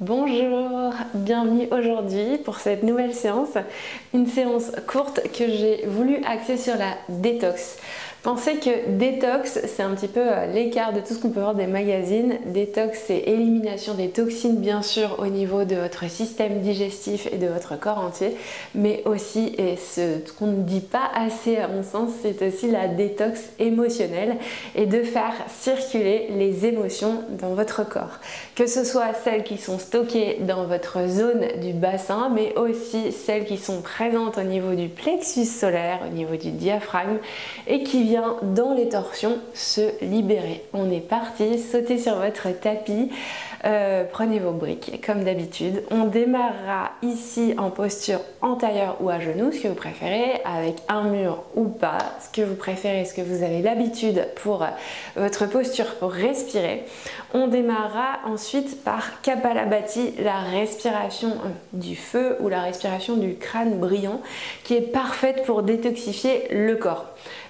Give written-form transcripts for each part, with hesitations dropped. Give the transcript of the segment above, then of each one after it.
Bonjour, bienvenue aujourd'hui pour cette nouvelle séance, une séance courte que j'ai voulu axer sur la détox. Pensez que détox, c'est un petit peu l'écart de tout ce qu'on peut voir des magazines. Détox, c'est élimination des toxines bien sûr au niveau de votre système digestif et de votre corps entier, mais aussi, et ce qu'on ne dit pas assez à mon sens, c'est aussi la détox émotionnelle et de faire circuler les émotions dans votre corps. Que ce soit celles qui sont stockées dans votre zone du bassin, mais aussi celles qui sont présentes au niveau du plexus solaire, au niveau du diaphragme et qui viennent dans les torsions se libérer. On est parti, sautez sur votre tapis, prenez vos briques comme d'habitude. On démarrera ici en posture antérieure ou à genoux, ce que vous préférez, avec un mur ou pas, ce que vous préférez, ce que vous avez l'habitude pour votre posture pour respirer. On démarrera ensuite par Kapalabhati, la respiration du feu ou la respiration du crâne brillant, qui est parfaite pour détoxifier le corps.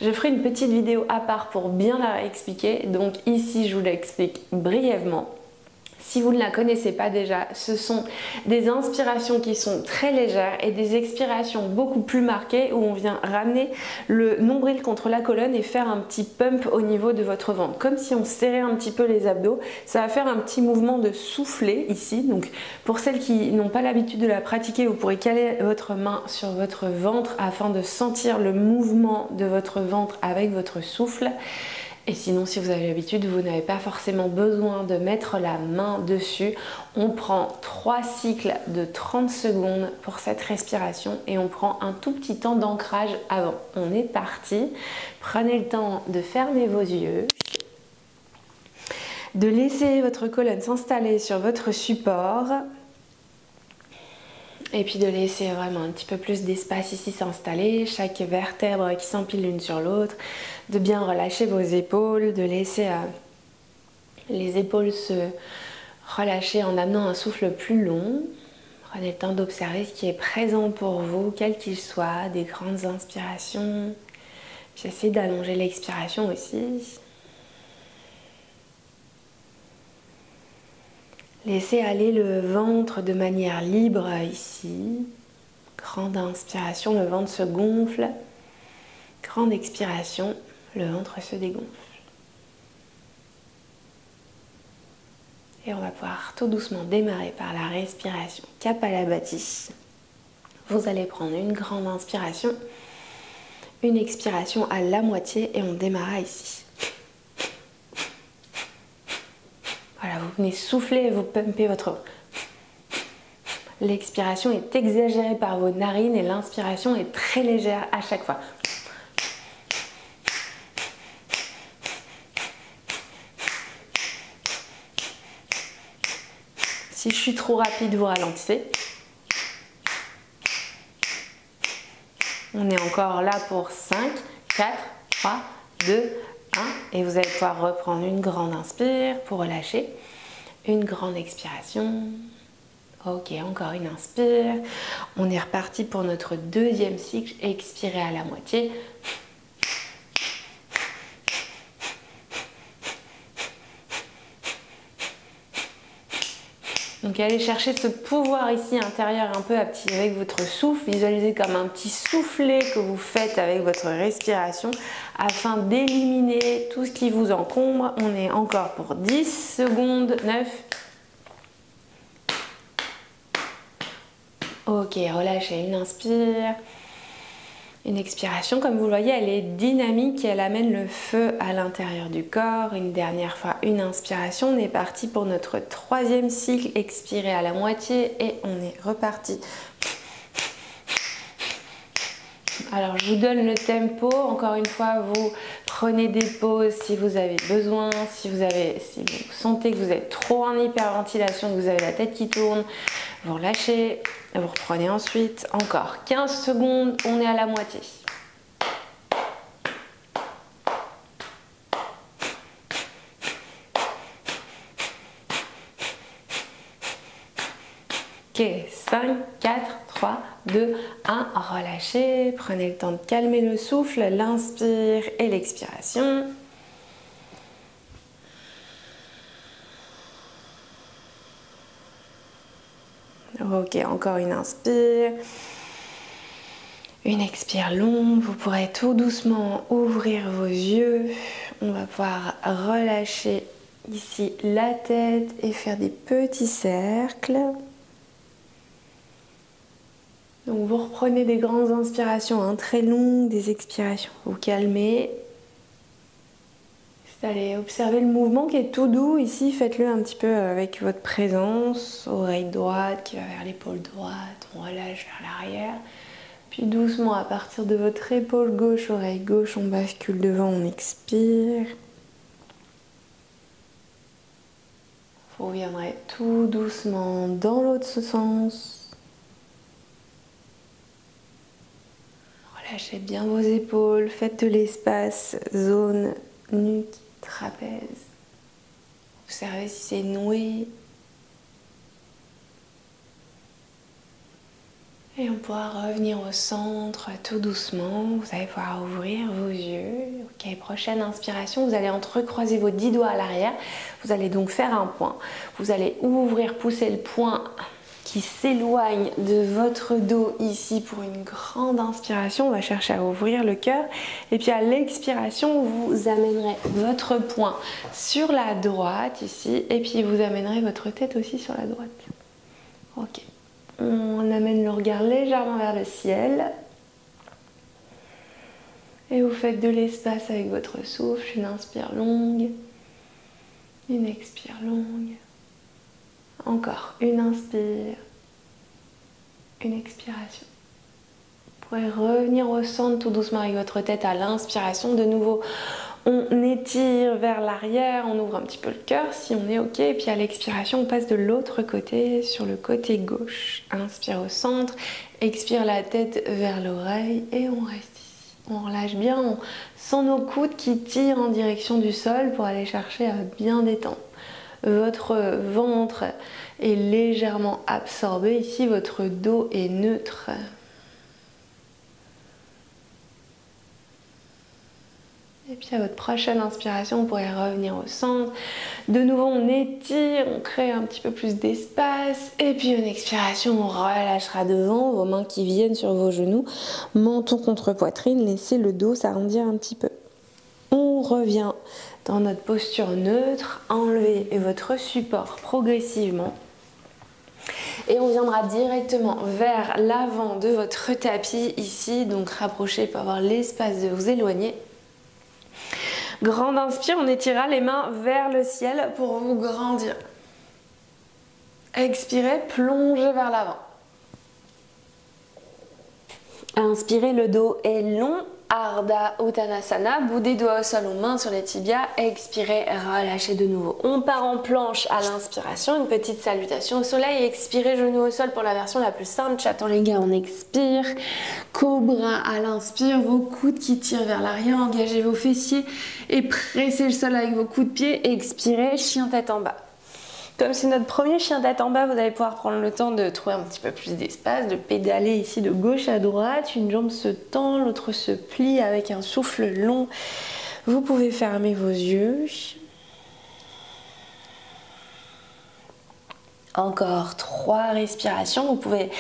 Je ferai une petite vidéo à part pour bien la expliquer, donc ici je vous l'explique brièvement. Si vous ne la connaissez pas déjà, ce sont des inspirations qui sont très légères et des expirations beaucoup plus marquées où on vient ramener le nombril contre la colonne et faire un petit pump au niveau de votre ventre. Comme si on serrait un petit peu les abdos, ça va faire un petit mouvement de souffler ici. Donc pour celles qui n'ont pas l'habitude de la pratiquer, vous pourrez caler votre main sur votre ventre afin de sentir le mouvement de votre ventre avec votre souffle. Et sinon, si vous avez l'habitude, vous n'avez pas forcément besoin de mettre la main dessus. On prend 3 cycles de 30 secondes pour cette respiration et on prend un tout petit temps d'ancrage avant. On est parti. Prenez le temps de fermer vos yeux, de laisser votre colonne s'installer sur votre support et puis de laisser vraiment un petit peu plus d'espace ici s'installer, chaque vertèbre qui s'empile l'une sur l'autre, de bien relâcher vos épaules, de laisser les épaules se relâcher en amenant un souffle plus long. Prenez le temps d'observer ce qui est présent pour vous, quel qu'il soit, des grandes inspirations. Puis essayez d'allonger l'expiration aussi. Laissez aller le ventre de manière libre ici. Grande inspiration, le ventre se gonfle. Grande expiration, le ventre se dégonfle. Et on va pouvoir tout doucement démarrer par la respiration Kapalabhati. Vous allez prendre une grande inspiration, une expiration à la moitié et on démarrera ici. Voilà, vous venez souffler et vous pumpez votre... L'expiration est exagérée par vos narines et l'inspiration est très légère à chaque fois. Si je suis trop rapide, vous ralentissez. On est encore là pour 5, 4, 3, 2, 1. Et vous allez pouvoir reprendre une grande inspire pour relâcher. Une grande expiration. Ok, encore une inspire. On est reparti pour notre deuxième cycle. Expirez à la moitié. Donc allez chercher ce pouvoir ici intérieur un peu avec votre souffle. Visualisez comme un petit soufflet que vous faites avec votre respiration afin d'éliminer tout ce qui vous encombre. On est encore pour 10 secondes, 9. Ok, relâchez, une inspire. Une expiration, comme vous le voyez, elle est dynamique et elle amène le feu à l'intérieur du corps. Une dernière fois, une inspiration. On est parti pour notre troisième cycle. Expirez à la moitié et on est reparti. Alors, je vous donne le tempo. Encore une fois, vous prenez des pauses si vous avez besoin. Si vous sentez que vous êtes trop en hyperventilation, que vous avez la tête qui tourne, vous relâchez. Vous reprenez ensuite, encore 15 secondes, on est à la moitié. Ok, 5, 4, 3, 2, 1, relâchez. Prenez le temps de calmer le souffle, l'inspire et l'expiration. Ok, encore une inspire. Une expire longue, vous pourrez tout doucement ouvrir vos yeux. On va pouvoir relâcher ici la tête et faire des petits cercles. Donc vous reprenez des grandes inspirations, hein, très longues, des expirations. Vous calmez. Vous allez observer le mouvement qui est tout doux. Ici, faites-le un petit peu avec votre présence. Oreille droite qui va vers l'épaule droite. On relâche vers l'arrière. Puis doucement, à partir de votre épaule gauche, oreille gauche, on bascule devant, on expire. Vous reviendrez tout doucement dans l'autre sens. Relâchez bien vos épaules, faites de l'espace, zone, nuque, trapèze. Observez si c'est noué. Et on pourra revenir au centre tout doucement. Vous allez pouvoir ouvrir vos yeux. Ok, prochaine inspiration, vous allez entrecroiser vos 10 doigts à l'arrière. Vous allez donc faire un point. Vous allez ouvrir, pousser le poing qui s'éloigne de votre dos ici pour une grande inspiration. On va chercher à ouvrir le cœur. Et puis à l'expiration, vous amènerez votre poing sur la droite ici. Et puis vous amènerez votre tête aussi sur la droite. Ok. On amène le regard légèrement vers le ciel. Et vous faites de l'espace avec votre souffle. Une inspire longue. Une expire longue. Encore une inspire. Une expiration. Vous pourrez revenir au centre tout doucement avec votre tête à l'inspiration. De nouveau, on étire vers l'arrière, on ouvre un petit peu le cœur si on est ok. Et puis à l'expiration, on passe de l'autre côté, sur le côté gauche. Inspire au centre, expire la tête vers l'oreille et on reste ici. On relâche bien, on sent nos coudes qui tirent en direction du sol pour aller chercher à bien détendre. Votre ventre est légèrement absorbé. Ici, votre dos est neutre. Et puis à votre prochaine inspiration, vous pourrez revenir au centre. De nouveau, on étire, on crée un petit peu plus d'espace. Et puis une expiration, on relâchera devant, vos mains qui viennent sur vos genoux. Menton contre poitrine, laissez le dos s'arrondir un petit peu. On revient dans notre posture neutre. Enlevez votre support progressivement. Et on viendra directement vers l'avant de votre tapis ici. Donc rapprochez pour avoir l'espace de vous éloigner. Grande inspire, on étirera les mains vers le ciel pour vous grandir. Expirez, plongez vers l'avant. Inspirez, le dos est long. Ardha Uttanasana, bout des doigts au sol ou mains sur les tibias. Expirez, relâchez de nouveau. On part en planche à l'inspiration, une petite salutation au soleil. Expirez, genoux au sol pour la version la plus simple. Chaton les gars, on expire. Cobra à l'inspire, vos coudes qui tirent vers l'arrière. Engagez vos fessiers et pressez le sol avec vos coups de pied. Expirez, chien tête en bas. Comme c'est notre premier chien tête en bas, vous allez pouvoir prendre le temps de trouver un petit peu plus d'espace, de pédaler ici de gauche à droite. Une jambe se tend, l'autre se plie avec un souffle long. Vous pouvez fermer vos yeux. Encore 3 respirations. Vous pouvez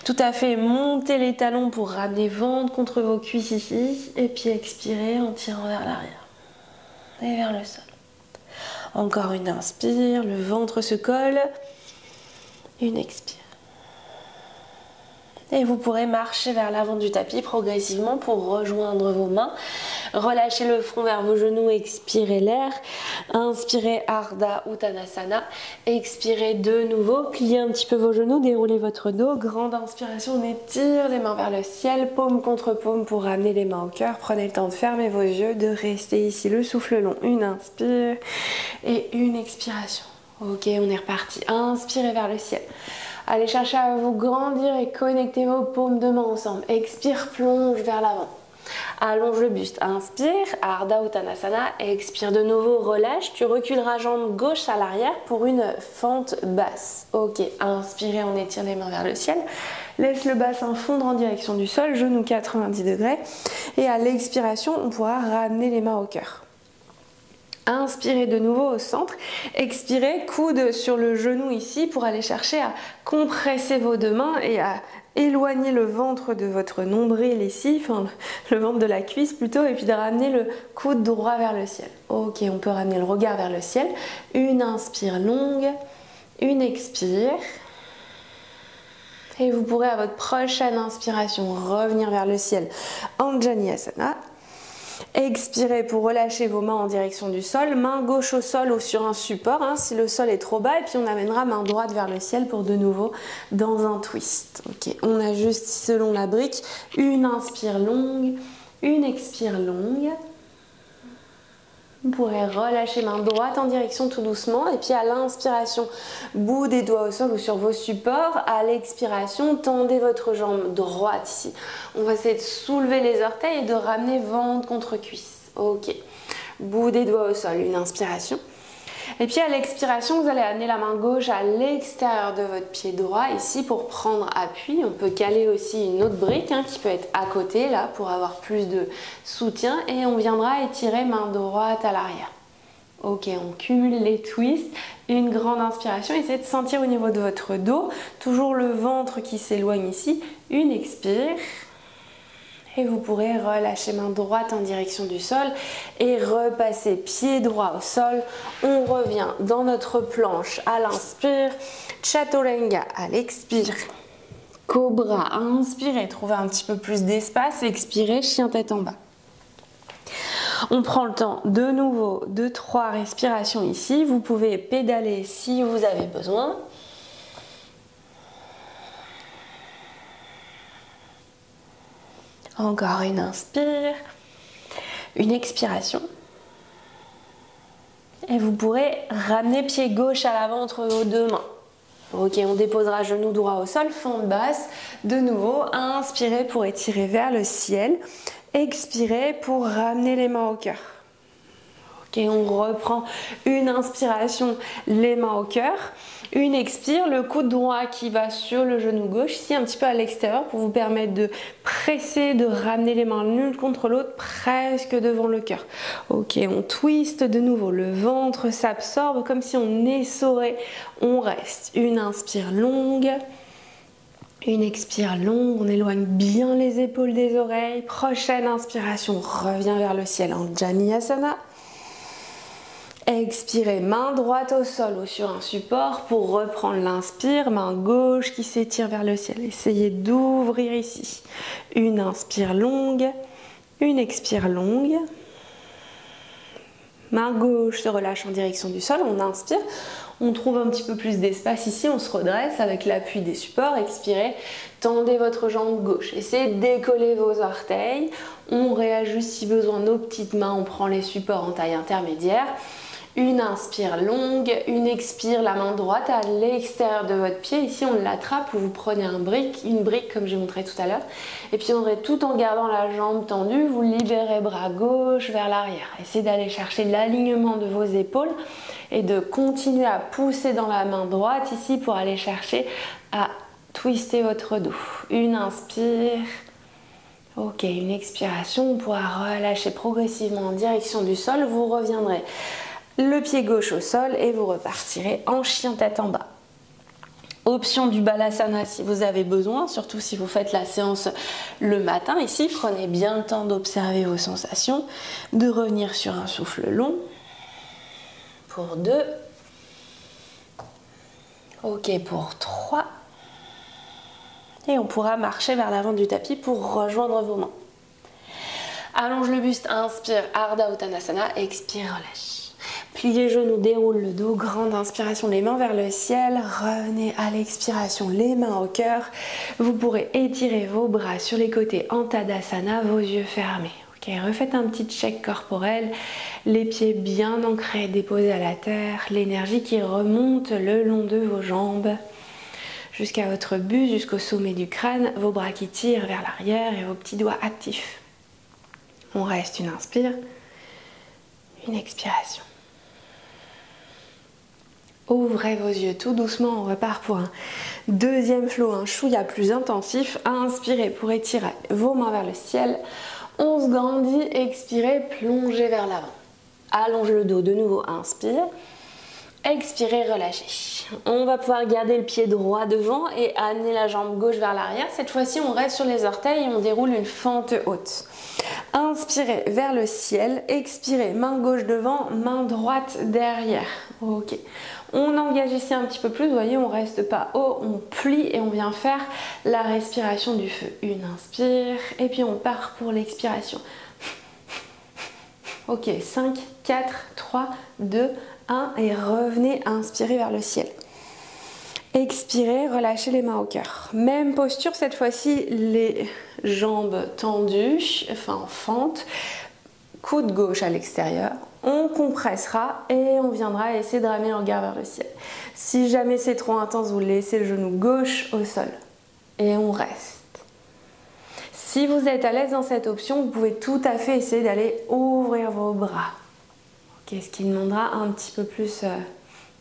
tout à fait monter les talons pour ramener ventre contre vos cuisses ici. Et puis expirer en tirant vers l'arrière et vers le sol. Encore une inspire, le ventre se colle. Une expire. Et vous pourrez marcher vers l'avant du tapis progressivement pour rejoindre vos mains. Relâchez le front vers vos genoux, expirez l'air. Inspirez Ardha Uttanasana. Expirez de nouveau, pliez un petit peu vos genoux, déroulez votre dos. Grande inspiration, on étire les mains vers le ciel, paume contre paume pour ramener les mains au cœur. Prenez le temps de fermer vos yeux, de rester ici, le souffle long. Une inspire et une expiration. Ok, on est reparti. Inspirez vers le ciel. Allez chercher à vous grandir et connecter vos paumes de main ensemble. Expire, plonge vers l'avant. Allonge le buste. Inspire, Ardha Uttanasana. Expire de nouveau, relâche. Tu reculeras jambe gauche à l'arrière pour une fente basse. Ok, inspirez, on étire les mains vers le ciel. Laisse le bassin fondre en direction du sol, genoux 90 degrés. Et à l'expiration, on pourra ramener les mains au cœur. Inspirez de nouveau au centre, expirez, coude sur le genou ici pour aller chercher à compresser vos deux mains et à éloigner le ventre de votre nombril ici, enfin le ventre de la cuisse plutôt, et puis de ramener le coude droit vers le ciel. Ok, on peut ramener le regard vers le ciel. Une inspire longue, une expire. Et vous pourrez à votre prochaine inspiration revenir vers le ciel, Anjaneyasana. Expirez pour relâcher vos mains en direction du sol, main gauche au sol ou sur un support si le sol est trop bas, et puis on amènera main droite vers le ciel pour de nouveau dans un twist. Ok, on ajuste selon la brique, une inspire longue, une expire longue. Vous pourrez relâcher main droite en direction tout doucement, et puis à l'inspiration, bout des doigts au sol ou sur vos supports. À l'expiration, tendez votre jambe droite ici. On va essayer de soulever les orteils et de ramener ventre contre cuisse. Ok, bout des doigts au sol, une inspiration. Et puis à l'expiration, vous allez amener la main gauche à l'extérieur de votre pied droit ici pour prendre appui. On peut caler aussi une autre brique qui peut être à côté là pour avoir plus de soutien, et on viendra étirer main droite à l'arrière. Ok, on cumule les twists, une grande inspiration, essayez de sentir au niveau de votre dos, toujours le ventre qui s'éloigne ici, une expire. Et vous pourrez relâcher main droite en direction du sol et repasser pied droit au sol. On revient dans notre planche à l'inspire, Chaturanga à l'expire, Cobra à inspirer, trouvez un petit peu plus d'espace, expirez, chien tête en bas. On prend le temps de nouveau de 3 respirations ici. Vous pouvez pédaler si vous avez besoin. Encore une inspire, une expiration. Et vous pourrez ramener pied gauche à l'avant entre vos deux mains. Ok, on déposera genou droit au sol, fente basse. De nouveau, inspirez pour étirer vers le ciel. Expirez pour ramener les mains au cœur. Ok, on reprend une inspiration, les mains au cœur. Une expire, le coude droit qui va sur le genou gauche, ici un petit peu à l'extérieur pour vous permettre de presser, de ramener les mains l'une contre l'autre presque devant le cœur. Ok, on twist de nouveau, le ventre s'absorbe comme si on essorait, on reste. Une inspire longue, une expire longue, on éloigne bien les épaules des oreilles. Prochaine inspiration, revient vers le ciel, Anjaneyasana. Expirez, main droite au sol ou sur un support pour reprendre l'inspire, main gauche qui s'étire vers le ciel. Essayez d'ouvrir ici. Une inspire longue, une expire longue. Main gauche se relâche en direction du sol, on inspire. On trouve un petit peu plus d'espace ici, on se redresse avec l'appui des supports. Expirez, tendez votre jambe gauche. Essayez de décoller vos orteils. On réajuste si besoin nos petites mains, on prend les supports en taille intermédiaire. Une inspire longue, une expire, la main droite à l'extérieur de votre pied. Ici, on l'attrape ou vous prenez une brique comme j'ai montré tout à l'heure. Et puis, tout en gardant la jambe tendue, vous libérez bras gauche vers l'arrière. Essayez d'aller chercher l'alignement de vos épaules et de continuer à pousser dans la main droite ici pour aller chercher à twister votre dos. Une inspire. Ok, une expiration. On pourra relâcher progressivement en direction du sol. Vous reviendrez le pied gauche au sol et vous repartirez en chien tête en bas. Option du balasana si vous avez besoin, surtout si vous faites la séance le matin. Ici, prenez bien le temps d'observer vos sensations, de revenir sur un souffle long. Pour 2. Ok, pour 3. Et on pourra marcher vers l'avant du tapis pour rejoindre vos mains. Allonge le buste, inspire, Ardha Uttanasana, expire, relâche. Pliez genoux, déroule le dos, grande inspiration, les mains vers le ciel, revenez à l'expiration, les mains au cœur. Vous pourrez étirer vos bras sur les côtés en Tadasana, vos yeux fermés. Ok, refaites un petit check corporel, les pieds bien ancrés, déposés à la terre, l'énergie qui remonte le long de vos jambes jusqu'à votre buste, jusqu'au sommet du crâne, vos bras qui tirent vers l'arrière et vos petits doigts actifs. On reste, une inspire, une expiration. Ouvrez vos yeux tout doucement, on repart pour un deuxième flow, un chouïa plus intensif. Inspirez pour étirer vos mains vers le ciel. On se grandit, expirez, plongez vers l'avant. allonge le dos, de nouveau inspire. Expirez, relâchez. On va pouvoir garder le pied droit devant et amener la jambe gauche vers l'arrière. Cette fois-ci, on reste sur les orteils et on déroule une fente haute. Inspirez vers le ciel, expirez, main gauche devant, main droite derrière. Ok. On engage ici un petit peu plus, vous voyez, on ne reste pas haut, on plie et on vient faire la respiration du feu. Une inspire et puis on part pour l'expiration. Ok, 5, 4, 3, 2, 1 et revenez, inspirez vers le ciel. Expirez, relâchez les mains au cœur. Même posture, cette fois-ci, les jambes tendues, enfin en fente, coude gauche à l'extérieur. On compressera et on viendra essayer de ramener le regard vers le ciel. Si jamais c'est trop intense, vous laissez le genou gauche au sol et on reste. Si vous êtes à l'aise dans cette option, vous pouvez tout à fait essayer d'aller ouvrir vos bras. Okay, ce qui demandera un petit peu plus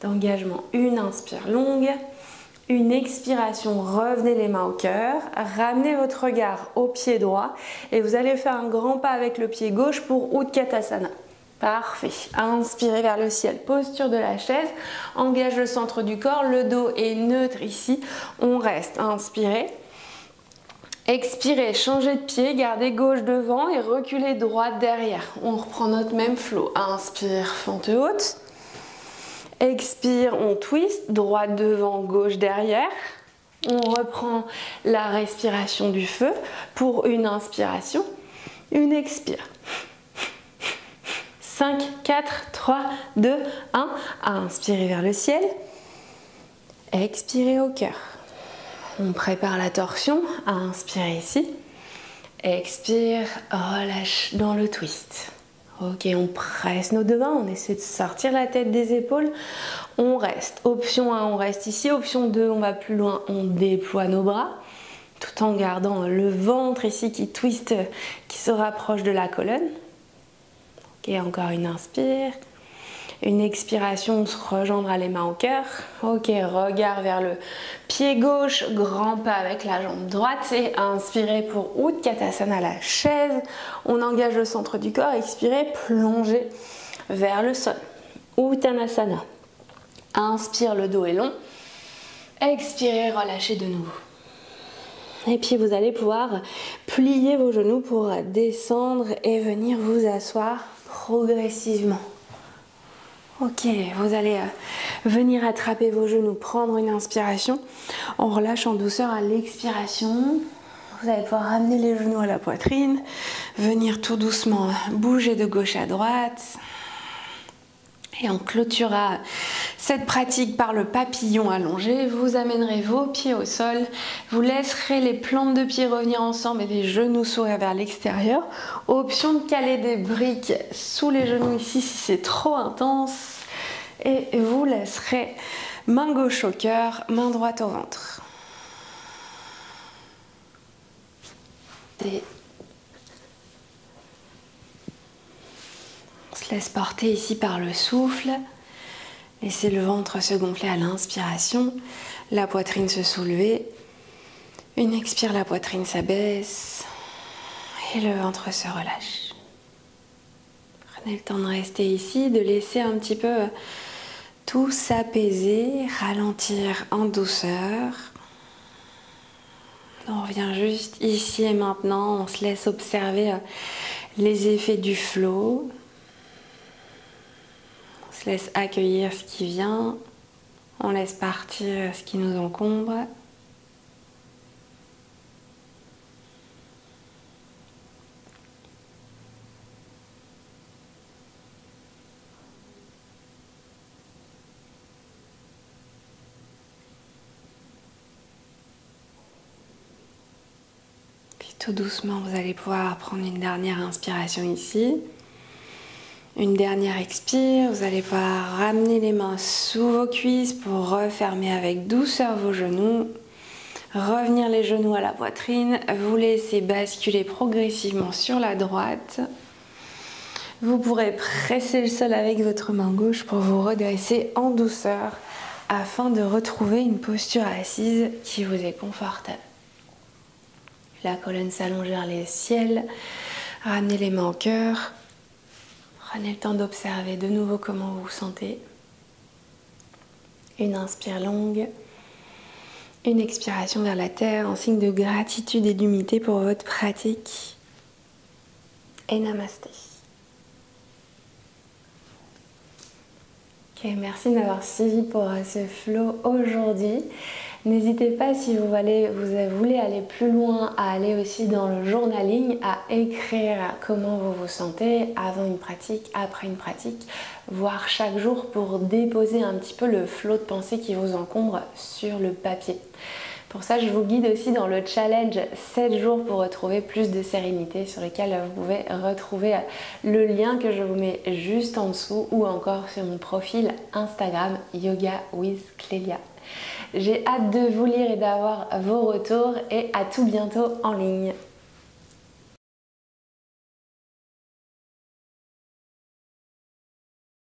d'engagement. Une inspire longue, une expiration, revenez les mains au cœur, ramenez votre regard au pied droit et vous allez faire un grand pas avec le pied gauche pour Utkatasana. Parfait. Inspirez vers le ciel, posture de la chaise, engage le centre du corps, le dos est neutre ici, on reste. Inspirez. Expirez, changez de pied, gardez gauche devant et reculez droite derrière. On reprend notre même flow. Inspire, fente haute. Expire, on twist, droite devant, gauche derrière. On reprend la respiration du feu pour une inspiration, une expire. 5, 4, 3, 2, 1. Inspirez vers le ciel. Expirez au cœur. On prépare la torsion, inspirez ici, expire, relâche dans le twist. Ok, on presse nos deux mains, on essaie de sortir la tête des épaules, on reste. Option 1, on reste ici, option 2, on va plus loin, on déploie nos bras, tout en gardant le ventre ici qui twiste, qui se rapproche de la colonne. Ok, encore une inspire. Une expiration, on se rejoindra les mains au cœur. Ok, regard vers le pied gauche, grand pas avec la jambe droite. Et inspirez pour Utkatasana, la chaise. On engage le centre du corps. Expirez, plongez vers le sol. Uttanasana. Inspire, le dos est long. Expirez, relâchez de nouveau. Et puis vous allez pouvoir plier vos genoux pour descendre et venir vous asseoir progressivement. Ok, vous allez venir attraper vos genoux, prendre une inspiration. On relâche en douceur à l'expiration. Vous allez pouvoir ramener les genoux à la poitrine, venir tout doucement bouger de gauche à droite. Et on clôturera cette pratique par le papillon allongé. Vous amènerez vos pieds au sol. Vous laisserez les plantes de pieds revenir ensemble et les genoux s'ouvrir vers l'extérieur. Option de caler des briques sous les genoux ici si c'est trop intense. Et vous laisserez main gauche au cœur, main droite au ventre. On se laisse porter ici par le souffle. Laissez le ventre se gonfler à l'inspiration, la poitrine se soulever. Une expire, la poitrine s'abaisse et le ventre se relâche. Prenez le temps de rester ici, de laisser un petit peu tout s'apaiser, ralentir en douceur. On revient juste ici et maintenant, on se laisse observer les effets du flow. On se laisse accueillir ce qui vient, on laisse partir ce qui nous encombre. Puis tout doucement, vous allez pouvoir prendre une dernière inspiration ici. Une dernière expire, vous allez pouvoir ramener les mains sous vos cuisses pour refermer avec douceur vos genoux. Revenir les genoux à la poitrine, vous laissez basculer progressivement sur la droite. Vous pourrez presser le sol avec votre main gauche pour vous redresser en douceur afin de retrouver une posture assise qui vous est confortable. La colonne s'allonge vers les ciels, ramenez les mains au cœur. Prenez le temps d'observer de nouveau comment vous vous sentez. Une inspire longue, une expiration vers la terre en signe de gratitude et d'humilité pour votre pratique. Et namasté. Ok, merci de m'avoir suivi pour ce flow aujourd'hui. N'hésitez pas, si vous voulez aller plus loin, à aller aussi dans le journaling, à écrire comment vous vous sentez avant une pratique, après une pratique, voire chaque jour pour déposer un petit peu le flot de pensée qui vous encombre sur le papier. Pour ça, je vous guide aussi dans le challenge 7 jours pour retrouver plus de sérénité, sur lequel vous pouvez retrouver le lien que je vous mets juste en dessous ou encore sur mon profil Instagram Yoga with Clélia. J'ai hâte de vous lire et d'avoir vos retours et à tout bientôt en ligne.